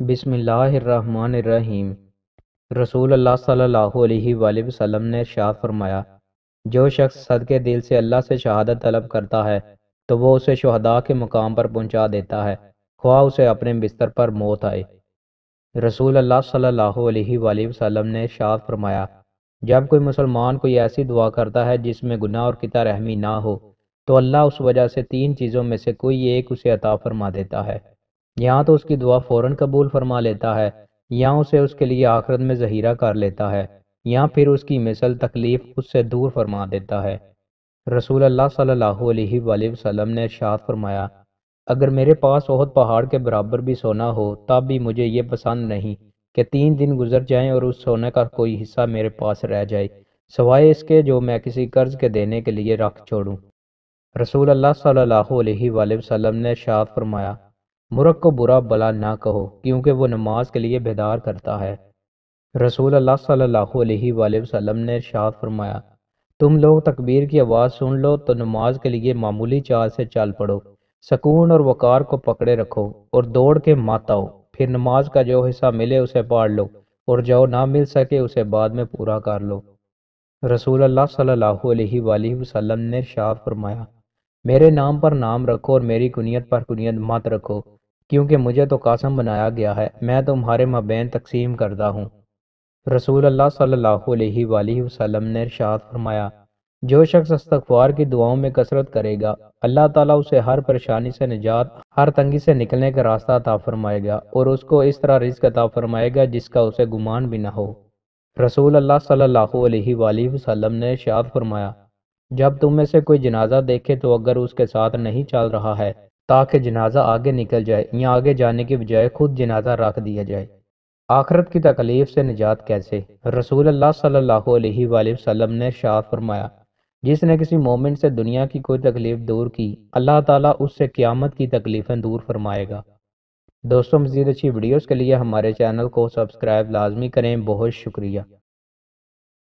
بسم اللہ الرحمن الرحیم۔ رسول اللہ صلی اللہ علیہ وآلہ وسلم نے ارشاد فرمایا، جو شخص صدقے دل سے اللہ سے شہادت طلب کرتا ہے تو وہ اسے شہداء کے مقام پر پہنچا دیتا ہے، خواہ اسے اپنے بستر پر موت آئے۔ رسول اللہ صلی اللہ علیہ وآلہ وسلم نے ارشاد فرمایا، جب کوئی مسلمان کوئی ایسی دعا کرتا ہے جس میں گناہ اور قطع رحمی نہ ہو تو اللہ اس وجہ سے 3 چیزوں میں سے کوئی ایک اسے عطا فرما دیتا ہے۔ یہاں تو اس کی دعا فوراً قبول فرما لیتا ہے، یا اسے اس کے لیے آخرت میں ذخیرہ کر لیتا ہے، یا پھر اس کی مثل تکلیف اس سے دور فرما دیتا ہے۔ رسول اللہ صلی اللہ علیہ وآلہ وسلم نے ارشاد فرمایا، اگر میرے پاس احد پہاڑ کے برابر بھی سونا ہو تب بھی مجھے یہ پسند نہیں کہ 3 دن گزر جائیں اور اس سونے کا کوئی حصہ میرے پاس رہ جائے، سوائے اس کے جو میں کسی قرض کے دینے کے لیے رکھ چھوڑوں۔ رسول اللہ صلی اللہ علیہ وآلہ وسلم نے ارشاد فرمایا، مرغ کو برا بلا نہ کہو کیونکہ وہ نماز کے لیے بیدار کرتا ہے۔ رسول اللہ صلی اللہ علیہ وآلہ وسلم نے ارشاد فرمایا، تم لوگ تکبیر کی آواز سن لو تو نماز کے لیے معمولی چال سے چل پڑو، سکون اور وقار کو پکڑے رکھو اور دوڑ کے مت آؤ، پھر نماز کا جو حصہ ملے اسے پڑھ لو اور جو نہ مل سکے اسے بعد میں پورا کر لو۔ رسول اللہ صلی اللہ علیہ وآلہ وسلم نے ارشاد فرمایا، میرے نام پر نام رکھو اور میری کنیت پر کنیت مت رکھو، کیونکہ مجھے تو قسم بنایا گیا ہے میں تمہارے مابین تقسیم کردہ ہوں۔ رسول اللہ صلی اللہ علیہ وآلہ وسلم نے ارشاد فرمایا، جو شخص استغفار کی دعاؤں میں کثرت کرے گا اللہ تعالیٰ اسے ہر پریشانی سے نجات، ہر تنگی سے نکلنے کا راستہ عطا فرمائے گا اور اس کو اس طرح رزق عطا فرمائے گا جس کا اسے گمان بھی نہ ہو۔ رسول اللہ صلی اللہ علیہ وآلہ وسلم نے ارشاد فرمایا، جب تم میں سے کوئی جنازہ دیکھے تو اگر اس کے ساتھ نہیں چل رہا ہے تاکہ جنازہ آگے نکل جائے یا آگے جانے کی بجائے خود جنازہ رکھ دیا جائے۔ آخرت کی تکلیف سے نجات کیسے؟ رسول اللہ صلی اللہ علیہ وآلہ وسلم نے ارشاد فرمایا، جس نے کسی مومن سے دنیا کی کوئی تکلیف دور کی اللہ تعالیٰ اس سے قیامت کی تکلیفیں دور فرمائے گا۔ دوستوں، مزید اچھی ویڈیوز کے لیے ہمارے چینل کو سبسکرائب لازمی کریں۔ بہت شکریہ۔